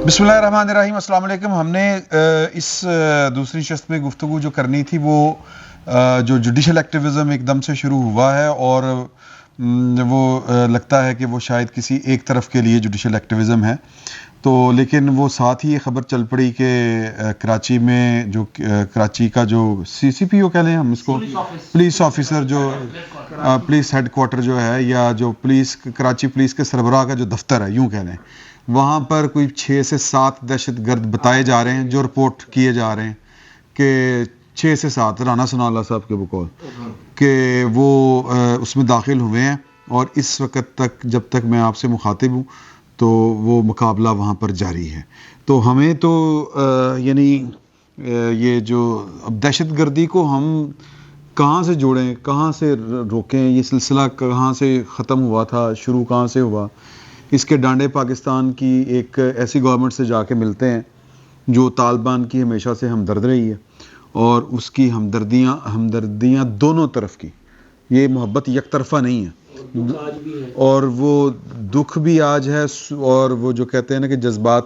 بسم اللہ الرحمن الرحیم. السلام علیکم. ہم نے اس دوسری شست میں گفتگو جو کرنی تھی وہ جو جوڈیشل ایکٹیویزم ایک دم سے شروع ہوا ہے اور وہ لگتا ہے کہ وہ شاید کسی ایک طرف کے لیے جوڈیشل ایکٹیویزم ہے تو لیکن وہ ساتھ ہی یہ خبر چل پڑی کہ کراچی میں جو کراچی کا جو سی پی او کہہ لیں ہم اس کو پولیس آفیسر جو پولیس ہیڈ کوارٹر جو ہے یا جو پولیس کراچی پولیس کے سربراہ کا جو دفتر ہے یوں کہہ لیں وہاں پر کوئی 6 سے 7 دہشت گرد بتائے جا رہے ہیں جو رپورٹ کیے جا رہے ہیں کہ 6 سے 7 رانا ثناء اللہ صاحب کے بقول کہ وہ اس میں داخل ہوئے ہیں اور اس وقت تک جب تک میں آپ سے مخاطب ہوں تو وہ مقابلہ وہاں پر جاری ہے. تو ہمیں تو یعنی یہ جو اب دہشت گردی کو ہم کہاں سے جوڑیں, کہاں سے روکیں, یہ سلسلہ کہاں سے ختم ہوا تھا, شروع کہاں سے ہوا, اس کے ڈانڈے پاکستان کی ایک ایسی گورنمنٹ سے جا کے ملتے ہیں جو طالبان کی ہمیشہ سے ہمدرد رہی ہے اور اس کی ہمدردیاں دونوں طرف کی, یہ محبت یک طرفہ نہیں ہے اور وہ دکھ بھی آج ہے اور وہ جو کہتے ہیں نا کہ جذبات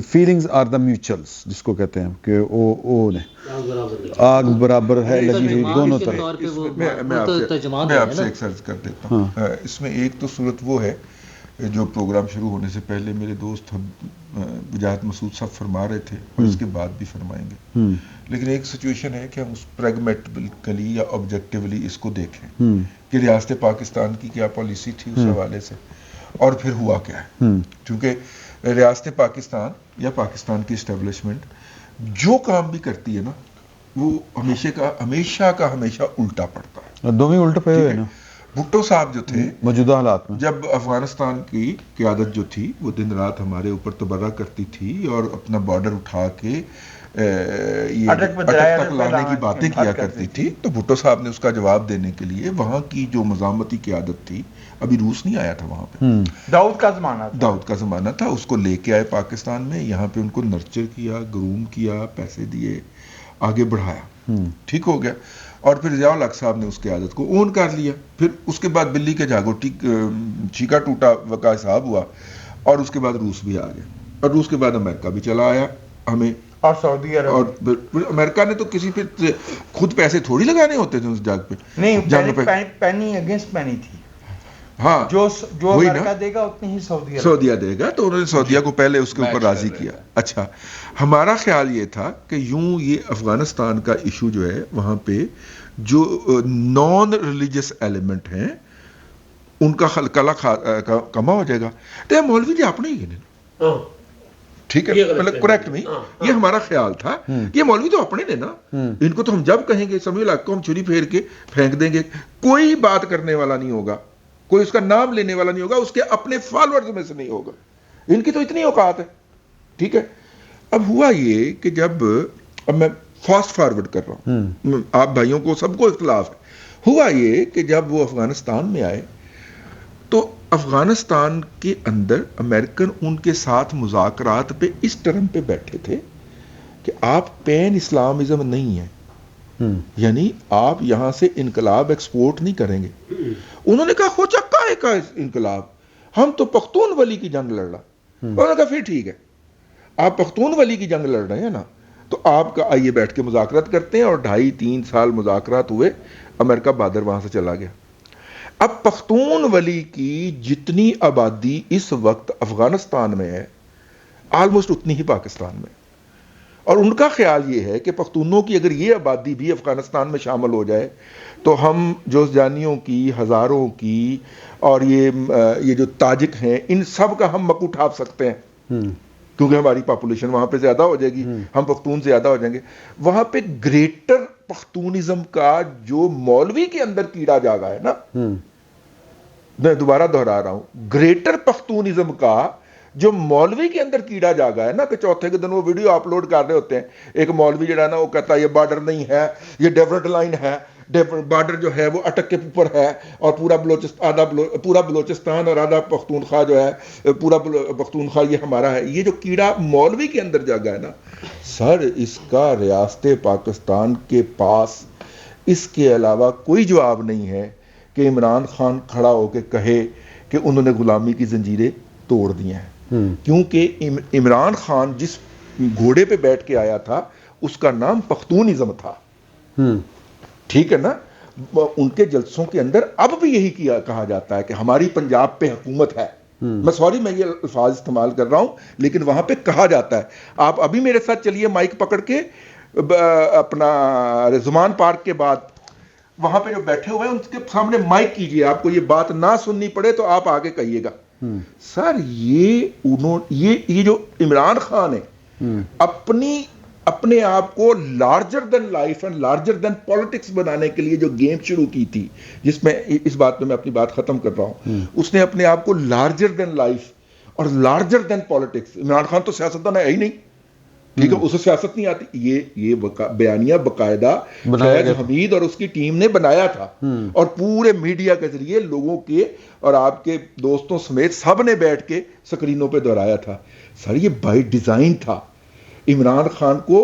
فیلنگز آر دا میوچلز جس کو کہتے ہیں کہ او نے آگ برابر ہے لگی ہوئی دونوں طرف. میں آپ سے ایک سرچ کر دیتا ہوں. اس میں ایک تو صورت وہ ہے جو پروگرام شروع ہونے سے پہلے میرے دوست وجاہت مسعود صاحب فرما رہے تھے اور اس کے بعد بھی فرمائیں گے, لیکن ایک سچویشن ہے کہ ہم اس پریگمیٹیکلی یا آبجیکٹیولی اس کو دیکھیں کہ ریاست پاکستان کی کیا پالیسی تھی اس حوالے سے اور پھر ہوا کیا ہے. کیونکہ ریاست پاکستان یا پاکستان کی اسٹیبلشمنٹ جو کام بھی کرتی ہے نا وہ ہمیشہ کا الٹا پڑتا ہے. دونوں الٹا پہ ہوئے نا. بھٹو صاحب جو تھے موجودہ حالات میں جب افغانستان کی قیادت جو تھی وہ دن رات ہمارے اوپر تبرہ کرتی تھی اور اپنا بارڈر اٹھا کے یہ اٹک تک لانے کی باتیں کیا کرتی تھی, تو بھٹو صاحب نے اس کا جواب دینے کے لیے وہاں کی جو مزاحمتی قیادت تھی, ابھی روس نہیں آیا تھا وہاں پہ, داؤد کا زمانہ تھا, اس کو لے کے آئے پاکستان میں, یہاں پہ ان کو نرچر کیا, گروم کیا, پیسے دیے, آگے بڑھایا, ٹھیک ہو گیا. اور پھر ضیاء الحق صاحب نے اس کی عادت کو اون کر لیا. پھر اس کے بعد بلی کے جاگو چیکا ٹوٹا وقع صاحب ہوا اور اس کے بعد روس بھی آ گیا اور روس کے بعد امریکہ بھی چلا آیا ہمیں اور سعودی عرب, اور امریکہ نے تو کسی پہ خود پیسے تھوڑی لگانے ہوتے تھے اس جنگ پہ, نہیں پینی اگینسٹ پینی تھی. ہاں جو امریکہ دے گا اتنی ہی سعودیہ دے گا, تو انہوں نے سعودیہ کو پہلے اس کے اوپر راضی کیا. اچھا, ہمارا خیال یہ تھا کہ یوں یہ افغانستان کا ایشو جو ہے وہاں پہ جو نان ریلیجس ایلیمنٹ ہیں ان کا خلقلہ کما ہو جائے گا. تو مولوی جی اپنے ہی نہیں, ٹھیک ہے, مطلب کریکٹ میں یہ ہمارا خیال تھا, یہ مولوی تو اپنے نے نا, ان کو تو ہم جب کہیں گے سمیع الحق کو ہم چھری پھیر کے پھینک دیں گے, کوئی بات کرنے والا نہیں ہوگا, کوئی اس کا نام لینے والا نہیں ہوگا, اس کے اپنے فالوورز میں سے نہیں ہوگا, ان کی تو اتنی اوقات ہے. ٹھیک ہے, اب ہوا یہ کہ جب, اب میں فاسٹ فارورڈ کر رہا ہوں, آپ بھائیوں کو سب کو اختلاف ہے, ہوا یہ کہ جب وہ افغانستان میں آئے تو افغانستان کے اندر امریکن ان کے ساتھ مذاکرات پہ اس ٹرم پہ بیٹھے تھے کہ آپ پین اسلامزم نہیں ہیں, یعنی آپ یہاں سے انقلاب ایکسپورٹ نہیں کریں گے. انہوں نے کہا ہو چکا ہے کا انقلاب, ہم تو پختون ولی کی جنگ لڑ رہا. انہوں نے کہا پھر ٹھیک ہے, آپ پختون ولی کی جنگ لڑ رہے ہیں نا, تو آپ کا آئیے بیٹھ کے مذاکرات کرتے ہیں. اور 2.5-3 سال مذاکرات ہوئے, امریکہ بہادر وہاں سے چلا گیا. اب پختون ولی کی جتنی آبادی اس وقت افغانستان میں ہے آلموسٹ اتنی ہی پاکستان میں, اور ان کا خیال یہ ہے کہ پختونوں کی اگر یہ آبادی بھی افغانستان میں شامل ہو جائے تو ہم جوزجانیوں کی, ہزاروں کی, اور یہ جو تاجک ہیں ان سب کا ہم مکو اٹھا سکتے ہیں, کیونکہ ہماری پاپولیشن وہاں پہ زیادہ ہو جائے گی, ہم پختون زیادہ ہو جائیں گے. وہاں پہ گریٹر پختونزم کا جو مولوی کے اندر کیڑا جاگا ہے نا, میں دوبارہ دہرا رہا ہوں, گریٹر پختونزم کا جو مولوی کے اندر کیڑا جاگا ہے نا, کہ چوتھے کے دن وہ ویڈیو اپلوڈ کر رہے ہوتے ہیں, ایک مولوی جو ہے نا وہ کہتا ہے یہ بارڈر نہیں ہے, یہ ڈیفرنٹ لائن ہے, بارڈر جو ہے وہ اٹک کے اوپر ہے, اور پورا بلوچستان اور آدھا پختونخوا جو ہے, پورا پختونخوا یہ ہمارا ہے. یہ جو کیڑا مولوی کے اندر جاگا ہے نا سر, اس کا ریاست پاکستان کے پاس اس کے علاوہ کوئی جواب نہیں ہے کہ عمران خان کھڑا ہو کے کہے کہ انہوں نے غلامی کی زنجیریں توڑ دیا ہے، کیونکہ عمران خان جس گھوڑے پہ بیٹھ کے آیا تھا اس کا نام پختونزم تھا، ٹھیک ہے نا. ان کے جلسوں کے اندر اب بھی یہی کہا جاتا ہے کہ ہماری پنجاب پہ حکومت ہے. میں سوری میں یہ الفاظ استعمال کر رہا ہوں لیکن وہاں پہ کہا جاتا ہے. آپ ابھی میرے ساتھ چلیے مائک پکڑ کے اپنا رضوان پارک کے بعد وہاں پہ جو بیٹھے ہوئے ہیں ان کے سامنے مائک کیجئے، آپ کو یہ بات نہ سننی پڑے تو آپ آگے کہیے گا. سر یہ جو عمران خان ہے اپنے آپ کو larger then life and larger than politics بنانے کے لیے جو گیم شروع کی تھی، جس میں اس بات میں اپنی بات ختم کر رہا ہوں، اس نے اپنے آپ کو لارجر دین لائف اور larger than politics. Imran Khan تو سیاستدان ہے ہی نہیں، ٹھیک ہے، اسے سیاست نہیں آتی. یہ بیانیہ باقاعدہ فیض حمید اور اس کی ٹیم نے بنایا تھا اور پورے میڈیا کے ذریعے لوگوں کے اور آپ کے دوستوں سمیت سب نے بیٹھ کے سکرینوں پہ دہرایا تھا. سر یہ بائی ڈیزائن تھا. عمران خان کو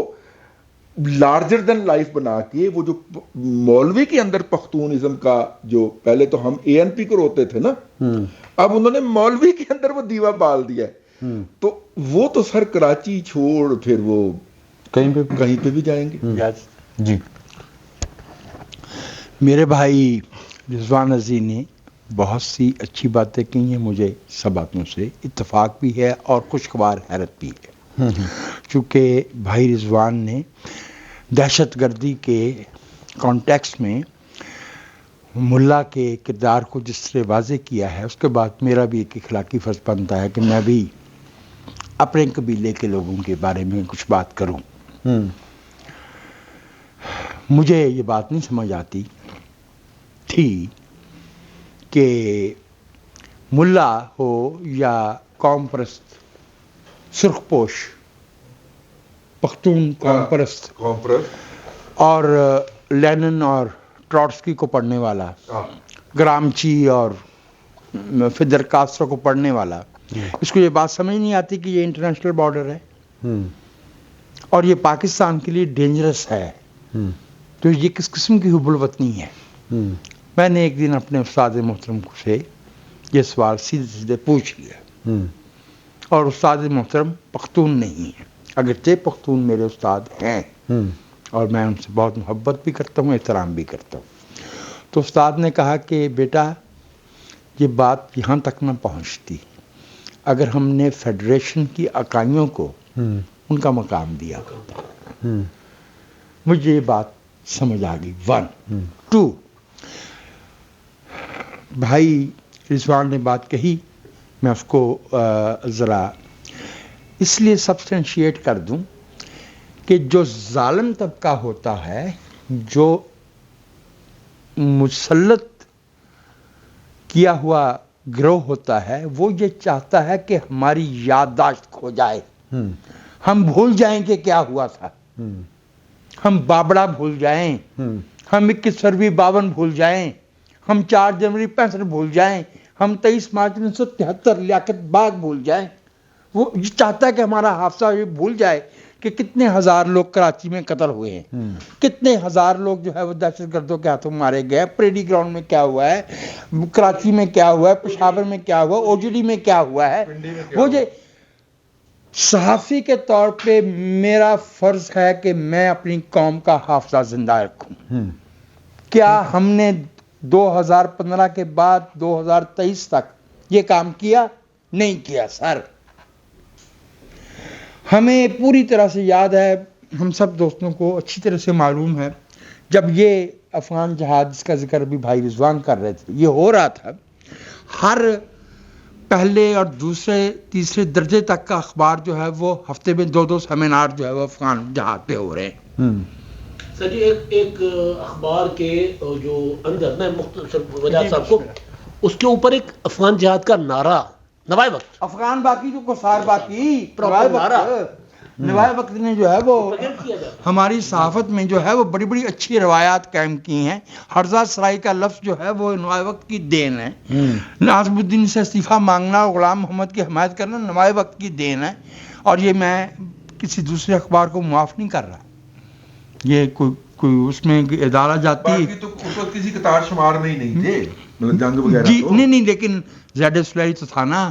لارجر دین لائف بنا کے وہ جو مولوی کے اندر پختونزم کا جو پہلے تو ہم اے این پی کو روتے تھے نا، اب انہوں نے مولوی کے اندر وہ دیوا بال دیا ہے. تو وہ تو سر کراچی چھوڑ پھر وہ کہیں پہ بھی جائیں گے. جی میرے بھائی رضوان عزیز نے بہت سی اچھی باتیں کی ہیں، مجھے سب باتوں سے اتفاق بھی ہے اور خوشگوار حیرت بھی ہے. چونکہ بھائی رضوان نے دہشت گردی کے کانٹیکس میں ملا کے کردار کو جس طرح واضح کیا ہے، اس کے بعد میرا بھی ایک اخلاقی فرض بنتا ہے کہ میں بھی اپنے قبیلے کے لوگوں کے بارے میں کچھ بات کروں. مجھے یہ بات نہیں سمجھ آتی تھی کہ ملا ہو یا قوم پرست سرخ پوش پختون قوم پرست اور لینن اور ٹراٹسکی کو پڑھنے والا، گرامچی اور فیدر کاسٹرو کو پڑھنے والا، اس کو یہ بات سمجھ نہیں آتی کہ یہ انٹرنیشنل بارڈر ہے اور یہ پاکستان کے لیے ڈینجرس ہے. تو یہ کس قسم کی حب الوطنی ہے؟ میں نے ایک دن اپنے استاد محترم سے یہ سوال سیدھے پوچھ لیا اور استاد محترم پختون نہیں ہے، اگرچہ پختون میرے استاد ہیں اور میں ان سے بہت محبت بھی کرتا ہوں، احترام بھی کرتا ہوں. تو استاد نے کہا کہ بیٹا یہ بات یہاں تک نہ پہنچتی اگر ہم نے فیڈریشن کی اکائیوں کو ان کا مقام دیا. مجھے یہ بات سمجھ آ گئی. 1 2 بھائی رضوان نے بات کہی، میں اس کو ذرا اس لیے سبسٹینشیٹ کر دوں کہ جو ظالم طبقہ ہوتا ہے، جو مسلط کیا ہوا گروہ ہوتا ہے، وہ یہ چاہتا ہے کہ ہماری یادداشت کھو جائے، ہم بھول جائیں کہ کیا ہوا تھا، ہم بابڑا بھول جائیں، ہم 21 فروری 52 بھول جائیں، ہم 4 جنوری 65 بھول جائیں، ہم 23 مارچ 1973 لیاقت باغ بھول جائیں. وہ یہ چاہتا ہے کہ ہمارا حافظہ یہ بھول جائے کہ کتنے ہزار لوگ کراچی میں قتل ہوئے ہیں، کتنے ہزار لوگ جو ہے وہ دہشت گردوں کے ہاتھوں مارے گئے، پریڈی گراؤنڈ میں کیا ہوا ہے، کراچی میں کیا ہوا ہے، پشاور میں کیا ہوا، اوجڑی میں کیا ہوا ہے. وہ جو صحافی کے طور پہ میرا فرض ہے کہ میں اپنی قوم کا حافظہ زندہ رکھوں. کیا ہم نے 2015 کے بعد 2023 تک یہ کام کیا؟ نہیں کیا سر. ہمیں پوری طرح سے یاد ہے، ہم سب دوستوں کو اچھی طرح سے معلوم ہے، جب یہ افغان جہاد جس کا ذکر بھی بھائی رضوان کر رہے تھے یہ ہو رہا تھا، ہر پہلے اور دوسرے تیسرے درجے تک کا اخبار جو ہے وہ ہفتے میں 2 سیمینار جو ہے وہ افغان جہاد پہ ہو رہے ہیں. سر جی ایک اخبار کے جو اندر میں مختصر وجہ صاحب کو اس کے اوپر ایک افغان جہاد کا نعرہ نوائے وقت افغان باقی جو کفار باقی نوائے وقت نے جو ہے وہ ہماری صحافت میں جو ہے وہ بڑی بڑی اچھی روایات قائم کی ہیں. ہرزہ سرائی کا لفظ جو ہے وہ نوائے وقت کی دین ہے. ناظم الدین سے استعفیٰ مانگنا اور غلام محمد کی حمایت کرنا نوائے وقت کی دین ہے، اور یہ میں کسی دوسرے اخبار کو معاف نہیں کر رہا. یہ کوئی اس میں ادارہ جاتی تو اس وقت کسی قطار شمار میں ہی نہیں تھے، جنگ وغیرہ جی نہیں، لیکن زیڈ سلائی تو تھا نا،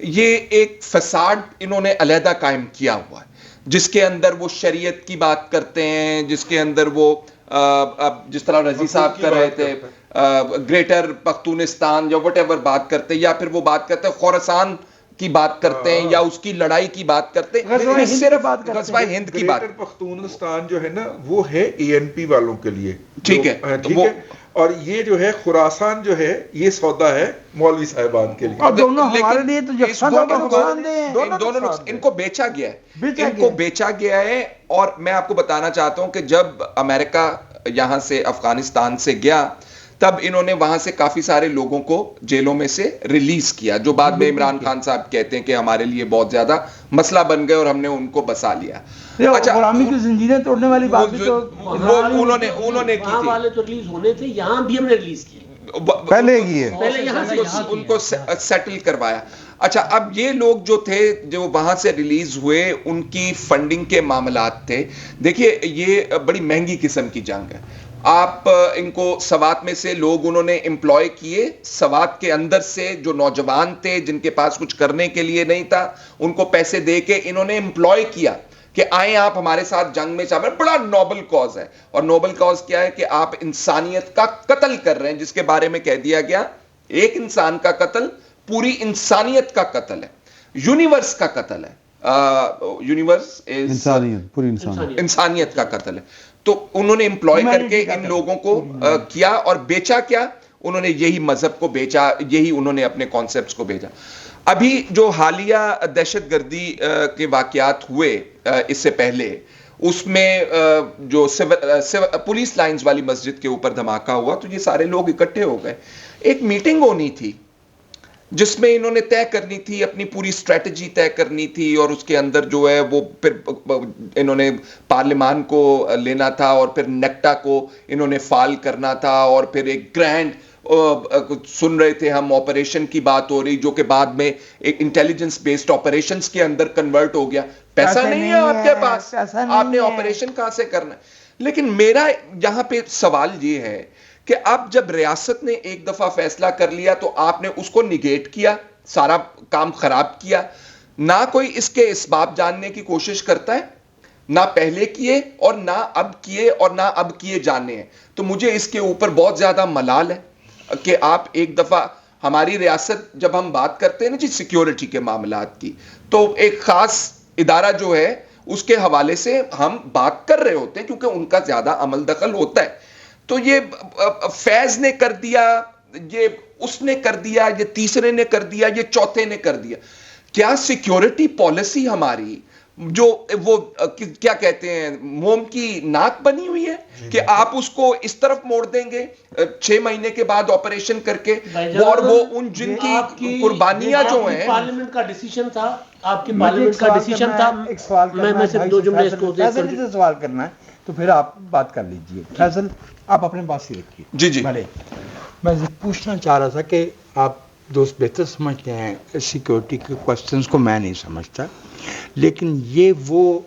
یہ ایک فساد انہوں نے علیحدہ قائم کیا ہوا ہے جس کے اندر وہ شریعت کی بات کرتے ہیں, جس کے اندر وہ جس طرح رضی صاحب کر رہے تھے گریٹر پختونستان یا وٹ ایور بات کرتے ہیں, یا پھر وہ بات کرتے ہیں خوراسان کی بات کرتے ہیں یا اس کی لڑائی کی بات کرتے ہیں, صرف غزوہ ہند کی بات. پختونستان جو ہے نا وہ ہے اے این پی والوں کے لیے, ٹھیک ہے, اور یہ جو ہے خراسان جو ہے یہ سودا ہے مولوی صاحبان کے لیے. اور دونوں ہمارے لیے تو یکساں نقصان دہ ہیں. ان کو بیچا گیا ہے, ان کو بیچا گیا ہے. اور میں آپ کو بتانا چاہتا ہوں کہ جب امریکہ یہاں سے افغانستان سے گیا تب انہوں نے وہاں سے کافی سارے لوگوں کو جیلوں میں سے ریلیز کیا, جو بعد میں عمران خان صاحب کہتے ہیں کہ ہمارے لیے بہت زیادہ مسئلہ بن گئے اور ہم نے ان کو بسا لیا. اچھا, غلامی کی زنجیریں توڑنے والی بات بھی تو انہوں نے کی تھی. والے تو ریلیز ہونے تھے, یہاں بھی ہم نے ریلیز کیے, پہلے کیے, پہلے یہاں سے ان کو سیٹل کروایا. اچھا, اب یہ لوگ جو تھے جو وہاں سے ریلیز ہوئے ان کی فنڈنگ کے معاملات تھے. دیکھیے یہ بڑی مہنگی قسم کی جنگ ہے. آپ ان کو سوات میں سے لوگ انہوں نے امپلوائے کیے, سوات کے اندر سے جو نوجوان تھے جن کے پاس کچھ کرنے کے لیے نہیں تھا ان کو پیسے دے کے انہوں نے امپلوائے کیا کہ آئیں آپ ہمارے ساتھ جنگ میں شامل. بڑا نوبل کاز ہے, اور نوبل کاز کیا ہے کہ آپ انسانیت کا قتل کر رہے ہیں, جس کے بارے میں کہہ دیا گیا ایک انسان کا قتل پوری انسانیت کا قتل ہے, یونیورس کا قتل ہے. یونیورس انسانیت, پوری انسانیت کا قتل ہے. تو انہوں نے امپلوائے کر کے ان لوگوں کو کیا اور بیچا کیا, انہوں نے یہی مذہب کو بیچا, یہی انہوں نے اپنے کانسیپٹس کو بیچا. ابھی جو حالیہ دہشت گردی کے واقعات ہوئے اس سے پہلے, اس میں جو پولیس لائنز والی مسجد کے اوپر دھماکہ ہوا تو یہ سارے لوگ اکٹھے ہو گئے. ایک میٹنگ ہونی تھی جس میں انہوں نے طے کرنی تھی, اپنی پوری اسٹریٹجی طے کرنی تھی, اور اس کے اندر جو ہے وہ پھر انہوں نے پارلیمان کو لینا تھا اور پھر نیکٹا کو انہوں نے فعال کرنا تھا, اور پھر ایک گرینڈ سن رہے تھے ہم آپریشن کی بات ہو رہی جو کہ بعد میں ایک انٹیلیجنس بیسڈ آپریشنز کے اندر کنورٹ ہو گیا. پیسہ نہیں ہے آپ کے پاس, آپ نے آپریشن کہاں سے کرنا ہے. لیکن میرا یہاں پہ سوال یہ ہے کہ اب جب ریاست نے ایک دفعہ فیصلہ کر لیا تو آپ نے اس کو نیگیٹ کیا, سارا کام خراب کیا, نہ کوئی اس کے اسباب جاننے کی کوشش کرتا ہے, نہ پہلے کیے اور نہ اب کیے اور نہ اب کیے جانے ہیں. تو مجھے اس کے اوپر بہت زیادہ ملال ہے کہ آپ ایک دفعہ ہماری ریاست جب ہم بات کرتے ہیں نا جی سیکیورٹی کے معاملات کی, تو ایک خاص ادارہ جو ہے اس کے حوالے سے ہم بات کر رہے ہوتے ہیں کیونکہ ان کا زیادہ عمل دخل ہوتا ہے. تو یہ فیض نے کر دیا, یہ اس نے کر دیا, یہ تیسرے نے کر دیا, یہ چوتھے نے کر دیا. کیا سیکیورٹی پالیسی ہماری جو وہ کیا کہتے ہیں موم کی ناک بنی ہوئی ہے کہ آپ اس کو اس طرف موڑ دیں گے 6 مہینے کے بعد آپریشن کر کے, اور وہ ان جن کی قربانیاں جو ہیں پارلیمنٹ کا ڈیسیژن تھا, آپ کی پارلیمنٹ کا ڈیسیژن تھا. ایک سوال میں صرف 2 جملے اس کو سوال کرنا ہے تو پھر آپ بات کر لیجئے. فیصل آپ اپنے بات سے رکھیے. جی جی, میں پوچھنا چاہ رہا تھا کہ آپ دوست بہتر سمجھتے ہیں سیکیورٹی کے کوسچنز کو, میں نہیں سمجھتا, لیکن یہ وہ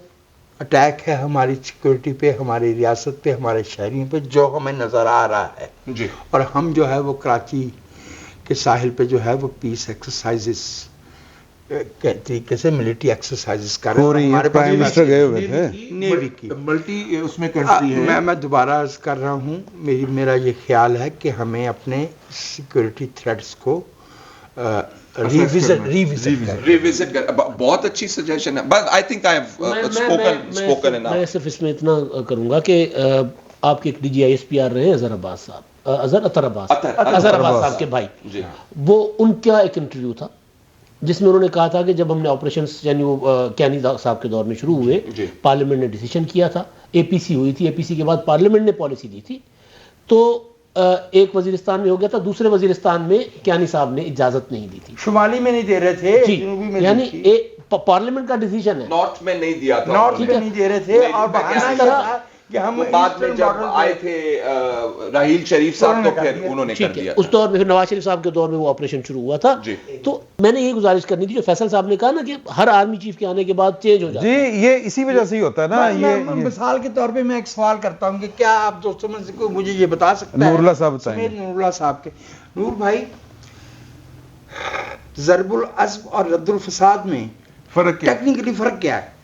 اٹیک ہے ہماری سیکیورٹی پہ, ہماری ریاست پہ, ہمارے شہریوں پہ جو ہمیں نظر آ رہا ہے جی, اور ہم جو ہے وہ کراچی کے ساحل پہ جو ہے وہ پیس ایکسرسائزز طریقے سے ملٹری ایکسرسائزز کر رہے ہیں. پرائم منسٹر گئے ہوئے تھے نیوی کی ملٹی اس میں کنٹری ہے. میں دوبارہ عرض کر رہا ہوں, میرا یہ خیال ہے کہ ہمیں اپنے سیکیورٹی تھریٹس کو ریوزٹ کر. بہت اچھی سجیشن ہے, but I think I have spoken enough. میں صرف اس میں اتنا کروں گا کہ آپ کے ایک D G I S P R رہے ہیں اظہر عباس صاحب, اظہر عباس صاحب کے بھائی, وہ ان کا ایک انٹرویو تھا جس میں انہوں نے کہا تھا کہ جب ہم نے آپریشنز یعنی وہ کینی صاحب کے دور میں شروع ہوئے, پارلیمنٹ نے ڈیسیژن کیا تھا, اے پی سی ہوئی تھی, اے پی سی کے بعد پارلیمنٹ نے پالیسی دی تھی, تو ایک وزیرستان میں ہو گیا تھا, دوسرے وزیرستان میں کیانی صاحب نے اجازت نہیں دی تھی, شمالی میں نہیں دے رہے تھے, جنوبی میں, یعنی پارلیمنٹ کا ڈیسیژن ہے, نارتھ میں نہیں دیا تھا, نارتھ میں نہیں دے رہے تھے, اور بہانہ یہ تھا کہ ہم بعد میں جب آئے تھے راحیل شریف صاحب تو پھر انہوں نے کر دیا. اس دور میں پھر نواز شریف صاحب کے دور میں وہ آپریشن شروع ہوا تھا. تو میں نے یہ گزارش کرنی تھی جو فیصل صاحب نے کہا نا کہ ہر آرمی چیف کے آنے کے بعد چینج ہو جاتا ہے. جی یہ اسی وجہ سے ہی ہوتا ہے نا. یہ مثال کے طور پہ میں ایک سوال کرتا ہوں کہ کیا آپ دوستوں میں سے کوئی مجھے یہ بتا سکتا ہے, نور اللہ صاحب بتائیں. نور اللہ صاحب کے. نور بھائی, ضرب العصب اور رد الفساد میں فرق کیا ٹیکنیکلی فرق کیا ہے؟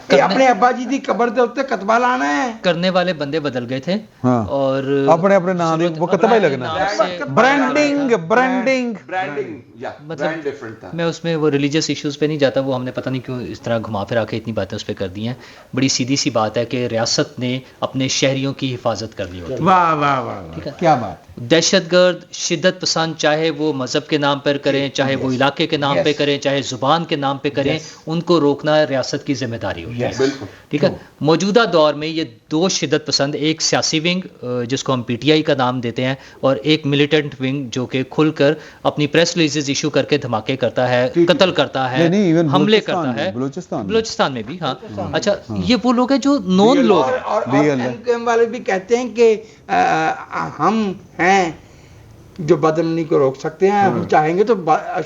کہ اپنے ابا جی دی قبر دے اوتے کتبہ لانا ہے. کرنے والے بندے بدل گئے تھے ہاں اور اپنے اپنے نام دے وہ کتبہ ہی لگنا برانڈنگ مطلب میں اس میں وہ ریلیجیس ایشوز پہ نہیں جاتا, وہ ہم نے پتہ نہیں کیوں اس طرح گھما پھرا کے اتنی باتیں اس پہ کر دی ہیں. بڑی سیدھی سی بات ہے کہ ریاست نے اپنے شہریوں کی حفاظت کرنی ہوتی ہے. واہ واہ واہ کیا بات. دہشت گرد, شدت پسند, چاہے وہ مذہب کے نام پر کریں, چاہے وہ علاقے کے نام پہ کریں, چاہے زبان کے نام پہ کریں, ان کو روکنا ریاست کی ذمہ داری ہوتی ہے. ٹھیک ہے, موجودہ دور میں یہ دو شدت پسند, ایک سیاسی ونگ جس کو ہم پی ٹی آئی کا نام دیتے ہیں, اور ایک ملیٹنٹ ونگ جو کہ کھل کر اپنی پریس ریلیزز ایشو کر کے دھماکے کرتا ہے, قتل کرتا ہے, حملے کرتا ہے. بلوچستان میں بھی. ہاں اچھا, یہ وہ لوگ ہیں جو نون لوگ ہیں. اور ایم کیو ایم والے بھی کہتے ہیں کہ ہم ہیں جو بدامنی کو روک سکتے ہیں, ہم چاہیں گے تو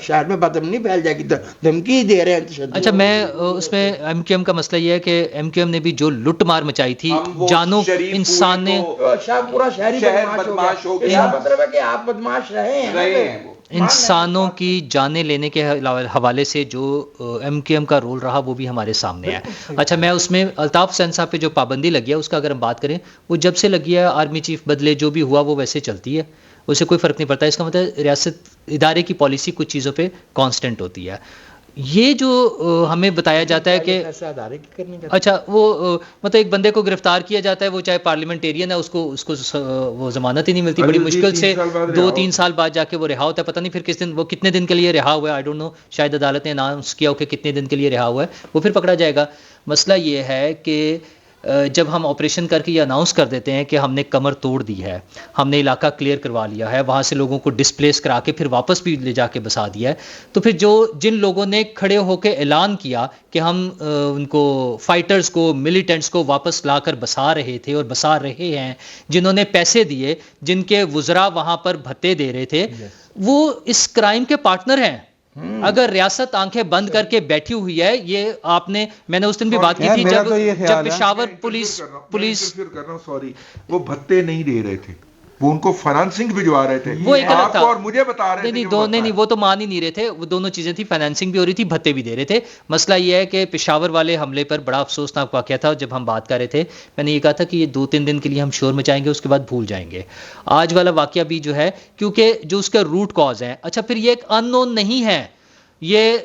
شہر میں بدامنی پھیل جائے گی, دھمکی دے رہے ہیں. اچھا, میں اس میں ایم کیو ایم کا مسئلہ یہ ہے کہ ایم کیو ایم نے بھی جو لٹ مار مچائی تھی, جانوں انسان نے, پورا شہری بدماش ہو گیا. مطلب ہے کہ آپ بدماش رہے ہیں, انسانوں کی جانیں لینے کے حوالے سے جو ایم کیو ایم کا رول رہا وہ بھی ہمارے سامنے ہے. اچھا, میں اس میں الطاف حسین صاحب پہ جو پابندی لگی ہے اس کا اگر ہم بات کریں, وہ جب سے لگی ہے آرمی چیف بدلے, جو بھی ہوا وہ ویسے چلتی ہے, اسے کوئی فرق نہیں پڑتا. اس کا مطلب ریاست ادارے کی پالیسی کچھ چیزوں پہ کانسٹنٹ ہوتی ہے. یہ جو ہمیں بتایا جاتا ہے کہ اچھا وہ مطلب ایک بندے کو گرفتار کیا جاتا ہے, وہ چاہے پارلیمنٹیرین ہے, اس کو وہ ضمانت ہی نہیں ملتی, بڑی مشکل سے 2-3 سال بعد جا کے وہ رہا ہوتا ہے. پتہ نہیں پھر کس دن, وہ کتنے دن کے لیے رہا ہوا ہے, آئی ڈونٹ نو, شاید عدالت نے اناؤنس کیا ہو کہ کتنے دن کے لیے رہا ہوا ہے, وہ پھر پکڑا جائے گا. مسئلہ یہ ہے کہ جب ہم آپریشن کر کے یہ اناؤنس کر دیتے ہیں کہ ہم نے کمر توڑ دی ہے, ہم نے علاقہ کلیئر کروا لیا ہے, وہاں سے لوگوں کو ڈسپلیس کرا کے پھر واپس بھی لے جا کے بسا دیا ہے, تو پھر جن لوگوں نے کھڑے ہو کے اعلان کیا کہ ہم ان کو فائٹرز کو, ملیٹنٹس کو واپس لا کر بسا رہے تھے اور بسا رہے ہیں, جنہوں نے پیسے دیے, جن کے وزراء وہاں پر بھتے دے رہے تھے, وہ اس کرائم کے پارٹنر ہیں. اگر ریاست آنکھیں بند کر کے بیٹھی ہوئی ہے, یہ آپ نے, میں نے اس دن بھی بات کی تھی جب پشاور پولیس سوری, وہ بھتے نہیں دے رہے تھے, وہ ان کو فائنانسنگ بھجوا رہے تھے, وہ ایک الگ تھا, اور مجھے بتا رہے تھے نہیں, وہ تو مان ہی نہیں رہے تھے, وہ دونوں چیزیں تھی, فائنانسنگ بھی ہو رہی تھی, بھتے بھی دے رہے تھے. مسئلہ یہ ہے کہ پشاور والے حملے پر بڑا افسوسناک واقعہ تھا. جب ہم بات کر رہے تھے, میں نے یہ کہا تھا کہ یہ 2-3 دن کے لیے ہم شور مچائیں گے, اس کے بعد بھول جائیں گے. آج والا واقعہ بھی جو ہے, کیونکہ جو اس کا روٹ کاز ہے, اچھا پھر یہ ایک ان نون نہیں ہے, یہ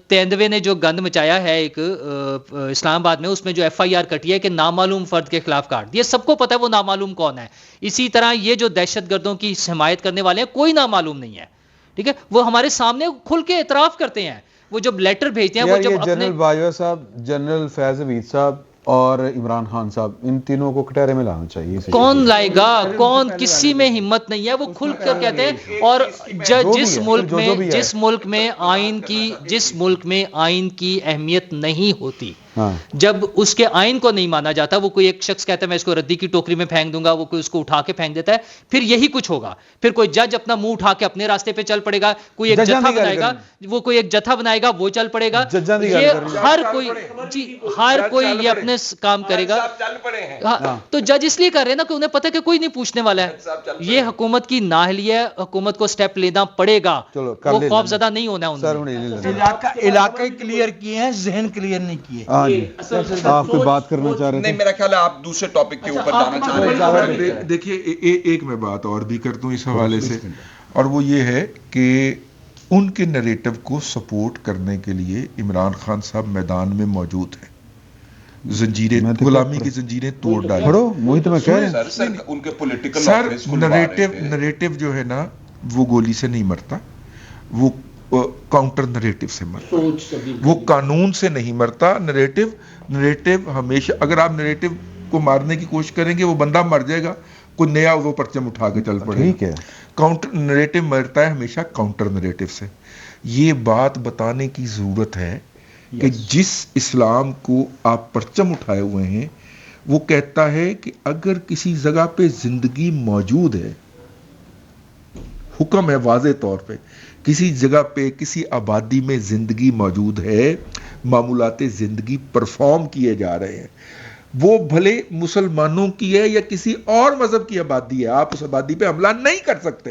تیندوے نے جو گند مچایا ہے ایک اسلام آباد میں, اس میں جو ایف آئی آر کٹی ہے کہ نامعلوم فرد کے خلاف کاٹ دیا, سب کو پتہ ہے وہ نامعلوم کون ہے. اسی طرح یہ جو دہشت گردوں کی حمایت کرنے والے ہیں, کوئی نامعلوم نہیں ہے. ٹھیک ہے, وہ ہمارے سامنے کھل کے اعتراف کرتے ہیں, وہ جب لیٹر بھیجتے ہیں, وہ جب جنرل باجوہ صاحب, جنرل فیض حمید صاحب اور عمران خان صاحب, ان تینوں کو کٹہرے میں لانا چاہیے. کون لائے گا, کون, کسی میں ہمت نہیں ہے, وہ کھل کر کہتے ہیں. اور جس ملک میں آئین کی اہمیت نہیں ہوتی, جب اس کے آئین کو نہیں مانا جاتا, وہ کوئی ایک شخص کہتا ہے میں اس کو ردی کی ٹوکری میں پھینک دوں گا, وہ کوئی اس کو اٹھا کے پھینک دیتا ہے, پھر یہی کچھ ہوگا. پھر کوئی جج اپنا منہ اٹھا کے اپنے راستے پہ چل پڑے گا, کوئی ایک جتھا بنائے گا, وہ کوئی ایک جتھا بنائے گا, وہ چل پڑے گا. یہ ہر کوئی یہ اپنے کام کرے گا. تو جج اس لیے کر رہے ہیں نا کہ انہیں پتہ کہ کوئی نہیں پوچھنے والا ہے. یہ حکومت کی نااہلی ہے, حکومت کو سٹیپ لینا پڑے گا, وہ خوف زدہ نہیں ہونا ہے. علاقے کلیئر کیے ہیں, ذہن کلیئر نہیں کیے. آپ کوئی بات کرنا چاہ رہے تھے؟ نہیں, میرا خیال ہے آپ دوسرے ٹاپک کے اوپر جانا چاہ رہے ہیں. دیکھیے, ایک میں بات اور بھی کر دوں اس حوالے سے, اور وہ یہ ہے کہ ان کے نریٹو کو سپورٹ کرنے کے لیے عمران خان صاحب میدان میں موجود ہیں, زنجیریں, غلامی کی زنجیریں توڑ ڈالیں. ان کے پولیٹیکل سر, نریٹو جو ہے نا, وہ گولی سے نہیں مرتا, وہ کاؤنٹر نریٹو سے مرتا, وہ قانون سے نہیں مرتا. نریٹو ہمیشہ, اگر آپ نریٹو کو مارنے کی کوشش کریں گے, وہ بندہ مر جائے گا, کوئی نیا وہ پرچم اٹھا کے چل پڑے گا. کاؤنٹر نریٹو مرتا ہے ہمیشہ کاؤنٹر نریٹو سے. یہ بات بتانے کی ضرورت ہے کہ جس اسلام کو آپ پرچم اٹھائے ہوئے ہیں, وہ کہتا ہے کہ اگر کسی جگہ پہ زندگی موجود ہے, حکم ہے واضح طور پہ, کسی جگہ پہ کسی آبادی میں زندگی موجود ہے, معمولات زندگی پرفارم کیے جا رہے ہیں, وہ بھلے مسلمانوں کی ہے یا کسی اور مذہب کی آبادی ہے, آپ اس آبادی پہ حملہ نہیں کر سکتے.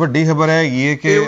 ਵੱਡੀ ਖਬਰ ਹੈ ਇਹ ਕਿ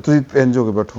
ਤੁਸੀਂ ਇੰਜ ਹੋ ਕੇ ਬੈਠੋ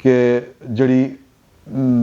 ਕਿ ਜਿਹੜੀ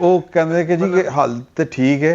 ਉਹ ਕਹਿੰਦੇ ਕਿ ਜੀ ਕਿ ਹੱਲ ਤੇ ਠੀਕ ਹੈ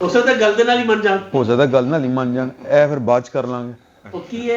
ਹੋ ਸਕਦਾ ਗੱਲ ਦੇ ਨਾਲ ਹੀ ਮੰਨ ਜਾਣ, ਹੋ ਸਕਦਾ ਗੱਲ ਨਾਲ ਹੀ ਮੰਨ ਜਾਣ, ਇਹ ਫਿਰ ਬਾਅਦ ਚ ਕਰ ਲਾਂਗੇ। ਉਹ ਕੀ ਹੈ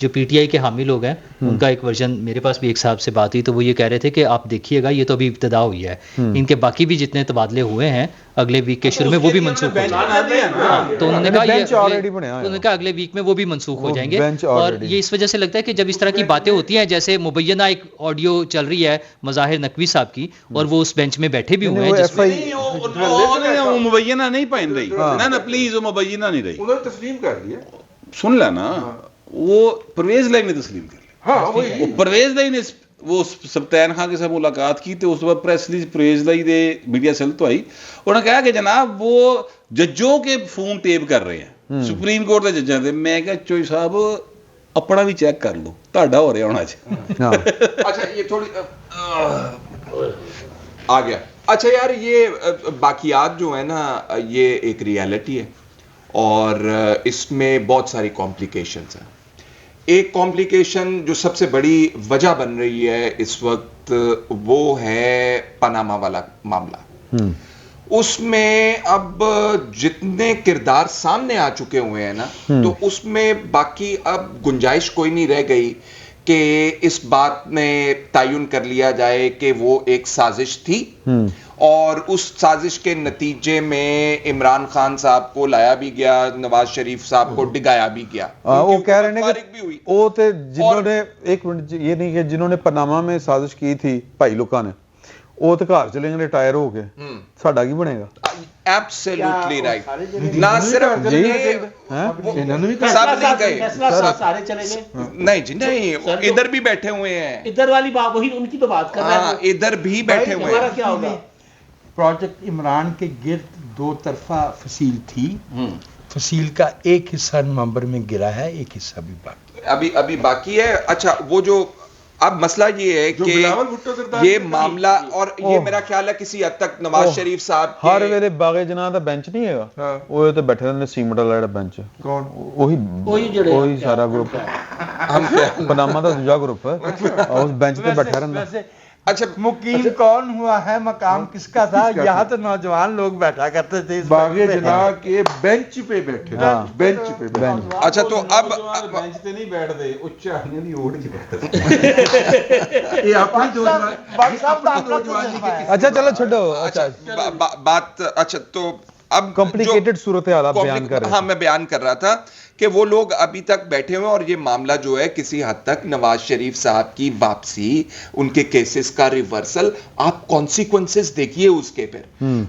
جو پی ٹی آئی کے حامی لوگ ہیں ان کا ایک ورژن میرے پاس بھی ایک صاحب سے بات ہوئی تو وہ یہ کہہ رہے تھے کہ آپ دیکھیے گا یہ تو ابھی ابتدا ہوئی ہے, ان کے باقی بھی جتنے تبادلے ہوئے ہیں اگلے ویک کے شروع میں وہ بھی منسوخ ہو جائیں گے. تو انہوں نے کہا اگلے ویک میں وہ بھی منسوخ ہو جائیں گے. اور یہ اس وجہ سے لگتا ہے کہ جب اس طرح کی باتیں ہوتی ہیں, جیسے مبینہ ایک آڈیو چل رہی ہے مظاہر نقوی صاحب کی اور وہ اس بینچ میں بیٹھے بھی ہوئے ہیں, جس میں وہ مبینہ نہیں پہن رہی نا پلیز, وہ مبینہ نہیں رہی, انہوں نے تسلیم کر لیا. سن لینا وہ پرویز لائی نے تسلیم کر لیا. پرویز لائی نے وہ سبتین خان کے ساتھ ملاقات کی تو اس بعد پریس ریلیز پرویز لائی دے میڈیا سیل تو آئی, انہوں نے کہا کہ جناب وہ ججوں کے فون ٹیپ کر رہے ہیں, سپریم کورٹ کے ججوں کے. میں کہا چوئی صاحب اپنا بھی چیک کر لو, تہاڈا ہو رہا ہونا چاہیے. اچھا یہ تھوڑی آ گیا. اچھا یار یہ باقیات جو ہے نا یہ ایک ریالٹی ہے اور اس میں بہت ساری کمپلیکیشنز ہیں. ایک کمپلیکیشن جو سب سے بڑی وجہ بن رہی ہے اس وقت وہ ہے پاناما والا معاملہ. اس میں اب جتنے کردار سامنے آ چکے ہوئے ہیں نا تو اس میں باقی اب گنجائش کوئی نہیں رہ گئی کہ اس بات میں تعین کر لیا جائے کہ وہ ایک سازش تھی اور اس سازش کے نتیجے میں عمران خان صاحب کو لایا بھی گیا, نواز شریف صاحب کو ڈگایا بھی گیا. وہ کہہ رہے ہیں کہ وہ تھے جنہوں نے, ایک منٹ, یہ نہیں کہ جنہوں نے پاناما میں سازش کی تھی بھائی لوکاں نے, وہ تو گھر چلیں گے ریٹائر ہو کے, ساڈا کی بنے گا. Absolutely right. نہ صرف سب نہیں گئے, سارے چلے گئے نہیں جی نہیں, ادھر بھی بیٹھے ہوئے ہیں, ادھر والی بات وہی ان کی تو بات کر رہے ہیں, ادھر بھی بیٹھے ہوئے ہیں. کیا ہوگا پروجیکٹ عمران کے گرد دو طرفہ فصیل تھی, فصیل کا ایک حصہ نومبر میں گرا ہے, ایک حصہ بھی باقی ابھی باقی ہے. اچھا وہ جو اب مسئلہ یہ ہے کہ یہ معاملہ اور یہ میرا خیال ہے کسی حد تک نواز شریف صاحب ہر ویلے باغ جناح دا بینچ نہیں ہے وہ تے بیٹھے نے سیمنٹ والا بینچ, کون وہی سارا گروپ پاناما دا دوجا گروپ اس بینچ تے بیٹھا رہندا. اچھا مقیم کون ہوا ہے, مقام کس کا تھا؟ یہاں تو نوجوان لوگ بیٹھا کرتے تھے باغ جناح کے بینچ پہ بیٹھے, بینچ پہ. اچھا تو اب بینچ تے نہیں بیٹھتے, اچھانے دی اوڑ کے بیٹھتے. یہ اپنی نوجوان. اچھا چلو چھڈو. اچھا بات, اچھا تو اب کمپلیکیٹڈ صورتحال بیان کر رہے ہیں. ہاں میں بیان کر رہا تھا کہ وہ لوگ ابھی تک بیٹھے ہوئے اور یہ معاملہ جو ہے کسی حد تک نواز شریف صاحب کی واپسی, ان کے کیسز کا ریورسل, آپ کانسیکوینسز دیکھیے اس کے. پھر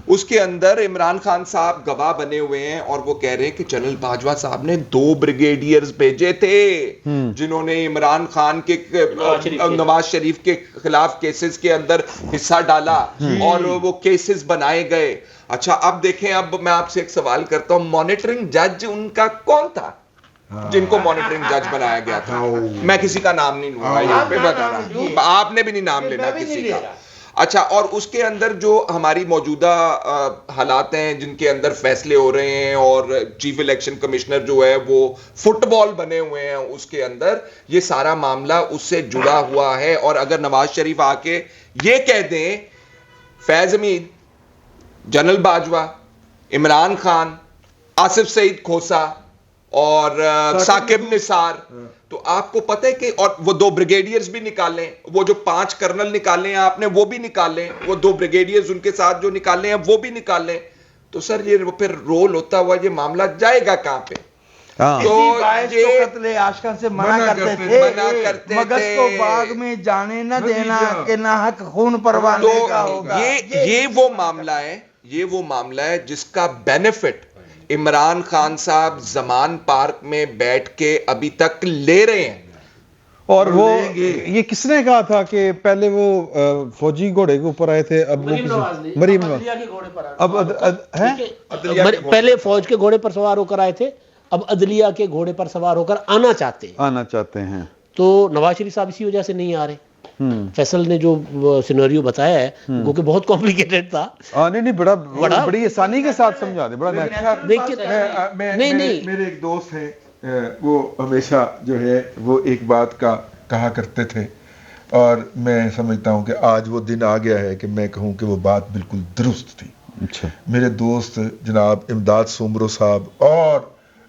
اس کے اندر عمران خان صاحب گواہ بنے ہوئے ہیں اور وہ کہہ رہے ہیں کہ جنرل باجوہ صاحب نے 2 بریگیڈیئرز بھیجے تھے جنہوں نے عمران خان کے نواز شریف کے خلاف کیسز کے اندر حصہ ڈالا اور وہ کیسز بنائے گئے. اچھا اب دیکھیں, اب میں آپ سے ایک سوال کرتا ہوں, مانیٹرنگ جج ان کا کون تھا جن کو مانیٹرنگ جج بنایا گیا تھا؟ میں کسی کا نام نہیں لوں گا, یہاں پہ بتا رہا ہوں, آپ نے بھی نہیں نام لینا کسی کا. اچھا اور اس کے اندر جو ہماری موجودہ حالات ہیں جن کے اندر فیصلے ہو رہے ہیں اور چیف الیکشن کمشنر جو ہے وہ فٹ بال بنے ہوئے ہیں, اس کے اندر یہ سارا معاملہ اس سے جڑا ہوا ہے. اور اگر نواز شریف آ کے یہ کہہ دیں فیض حمید, جنرل باجوہ, عمران خان, آصف سعید کھوسا اور ثاقب نثار, تو آپ کو پتہ ہے کہ اور وہ 2 بریگیڈیئرز بھی نکالیں, وہ جو 5 کرنل نکالے ہیں آپ نے وہ بھی نکالیں, وہ 2 بریگیڈیئرز ان کے ساتھ جو نکالے ہیں وہ بھی نکالیں, تو سر یہ پھر رول ہوتا ہوا یہ معاملہ جائے گا کہاں پہ؟ تو یہ قتل عاشقاں سے منع کرتے تھے, مگس کو باغ میں جانے نہ دینا کہ ناحق خون پروانے کا ہوگا. یہ وہ معاملہ ہے جس کا بینیفٹ عمران خان صاحب زمان پارک میں بیٹھ کے ابھی تک لے رہے ہیں. اور وہ یہ کس نے کہا تھا کہ پہلے وہ فوجی گھوڑے کے اوپر آئے تھے, اب مریم اب پہلے فوج کے گھوڑے پر سوار ہو کر آئے تھے, اب عدلیہ کے گھوڑے پر سوار ہو کر آنا چاہتے ہیں. تو نواز شریف صاحب اسی وجہ سے نہیں آ رہے. فیصل نے جو سینیریو بتایا ہے وہ کہ بہت کمپلیکیٹڈ تھا. نہیں بڑی آسانی کے ساتھ سمجھا دے. بڑا میرے ایک دوست ہے, وہ ہمیشہ جو ہے وہ ایک بات کا کہا کرتے تھے اور میں سمجھتا ہوں کہ آج وہ دن آ گیا ہے کہ میں کہوں کہ وہ بات بالکل درست تھی. اچھا. میرے دوست جناب امداد سومرو صاحب اور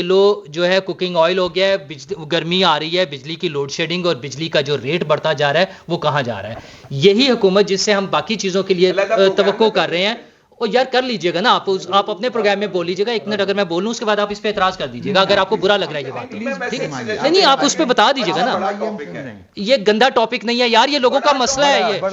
کلو جو ہے کوکنگ آئل ہو گیا ہے, گرمی آ رہی ہے, بجلی کی لوڈ شیڈنگ اور بجلی کا جو ریٹ بڑھتا جا رہا ہے وہ کہاں جا رہا ہے. یہی حکومت جس سے ہم باقی چیزوں کے لیے توقع کر رہے ہیں, اور یار کر لیجیے گا نا آپ اپنے پروگرام میں بول لیجیے گا, ایک منٹ اگر میں بولوں اس کے بعد آپ اس پہ اعتراض کر دیجیے گا اگر آپ کو برا لگ رہا ہے یہ بات, ٹھیک ہے؟ نہیں آپ اس پہ بتا دیجیے گا نا, یہ گندا ٹاپک نہیں ہے یار, یہ لوگوں کا مسئلہ ہے یہ,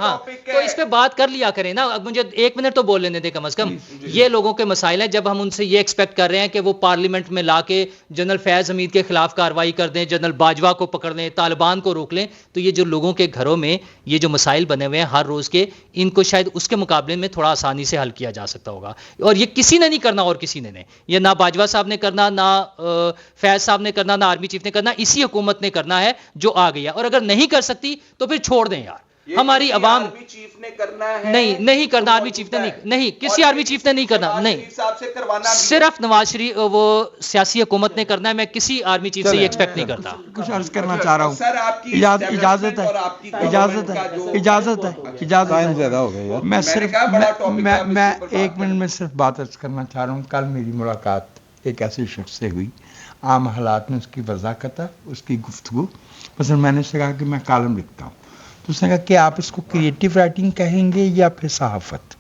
ہاں تو اس پہ بات کر لیا کریں نا. مجھے ایک منٹ تو بول لینے دیں کم از کم. یہ لوگوں کے مسائل ہیں, جب ہم ان سے یہ ایکسپیکٹ کر رہے ہیں کہ وہ پارلیمنٹ میں لا کے جنرل فیض حمید کے خلاف کارروائی کر دیں, جنرل باجوہ کو پکڑ لیں, طالبان کو روک لیں, تو یہ جو لوگوں کے گھروں میں یہ جو مسائل بنے ہوئے ہیں ہر روز کے, ان کو شاید اس کے مقابلے میں تھوڑا آسانی سے حل کیا جا سکتا ہوگا. اور یہ کسی نے نہیں کرنا, اور کسی نے نہیں, یہ نہ باجوہ صاحب نے کرنا, نہ فیض صاحب نے کرنا, نہ آرمی چیف نے کرنا, اسی حکومت نے کرنا ہے جو آ گئی ہے. اور اگر نہیں کر سکتی تو پھر چھوڑ دیں یار, ہماری عوام چیف نے کرنا ہے, نہیں کرنا, آرمی چیف نے نہیں, کسی آرمی چیف نے نہیں کرنا, نہیں, صرف نواز شریف وہ سیاسی حکومت نے کرنا ہے. میں کسی آرمی چیف سے یہ ایکسپیکٹ نہیں کرتا. کچھ عرض کرنا چاہ رہا ہوں, اجازت ہے زیادہ ہو گیا یار. میں صرف میں ایک منٹ میں صرف بات عرض کرنا چاہ رہا ہوں. کل میری ملاقات ایک ایسے شخص سے ہوئی, عام حالات میں اس کی وضاحت, اس کی گفتگو, مثلا میں نے اس سے کہا کہ میں کالم لکھتا ہوں, تو اس نے کہا کہ آپ اس کو کریٹیو رائٹنگ کہیں گے یا پھر صحافت.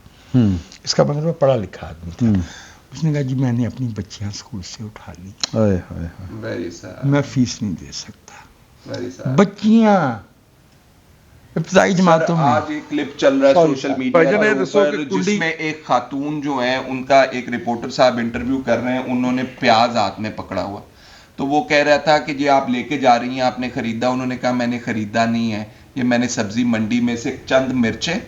اس کا مطلب پڑھا لکھا آدمی تھا. اس نے کہا جی میں نے اپنی بچیاں اسکول سے اٹھا لی, میں فیس نہیں دے سکتا. بچیاں ابتدائی جماعتوں میں. آج ایک کلپ چل رہا ہے سوشل میڈیا پر جس میں ایک خاتون جو ہیں ان کا ایک رپورٹر صاحب انٹرویو کر رہے ہیں, انہوں نے پیاز ہاتھ میں پکڑا ہوا, تو وہ کہہ رہا تھا کہ جی آپ لے کے جا رہی ہیں, آپ نے خریدا. انہوں نے کہا میں نے خریدا نہیں ہے, یہ میں نے سبزی منڈی میں سے چند مرچیں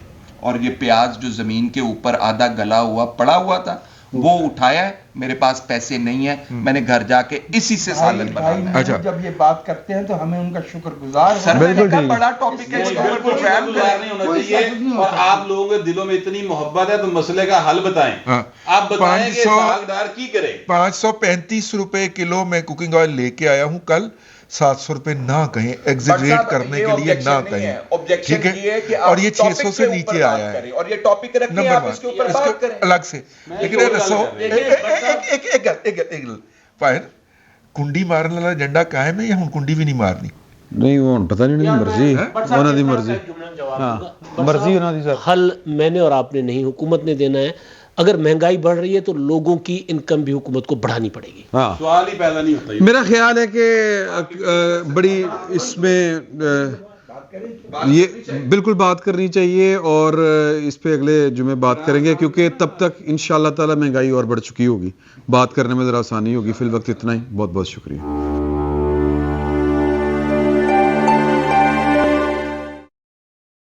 اور یہ پیاز جو زمین کے اوپر آدھا گلا ہوا پڑا ہوا تھا وہ اٹھایا ہے, میرے پاس پیسے نہیں ہیں, میں نے گھر جا کے اسی سے سالن بنانا. جب یہ بات کرتے ہیں تو ہمیں ان کا شکر گزار بڑا ٹاپک ہے, نہیں ہونا چاہیے. اور آپ لوگوں کے دلوں میں اتنی محبت ہے تو مسئلے کا حل بتائیں. آپ بتائیں کہ ساگدار کی کرے. 535 روپے کلو میں کوکنگ آئل لے کے آیا ہوں کل, 700 روپے نہ کہیں, ایگزیجریٹ کرنے کے لیے نہ کہیں, ٹھیک ہے, اور یہ 600 سے نیچے آیا ہے. اور یہ ٹاپک رکھیں, آپ اس کے اوپر بات کریں الگ سے. لیکن فائر کنڈی مارنے والا ایجنڈا قائم ہے یا ہن کنڈی بھی نہیں مارنی؟ نہیں وہ پتہ نہیں مرضی انہاں دی مرضی, مرضی انہاں دی. سر حل میں نے اور آپ نے نہیں, حکومت نے دینا ہے. اگر مہنگائی بڑھ رہی ہے تو لوگوں کی انکم بھی حکومت کو بڑھانی پڑے گی. سوال ہی پیدا نہیں ہوتا. میرا خیال ہے کہ بڑی اس میں یہ بالکل بات کرنی چاہیے, اور اس پہ اگلے جمعے بات کریں گے, کیونکہ تب تک انشاءاللہ تعالی مہنگائی اور بڑھ چکی ہوگی, بات کرنے میں ذرا آسانی ہوگی. فی الوقت اتنا ہی, بہت بہت شکریہ.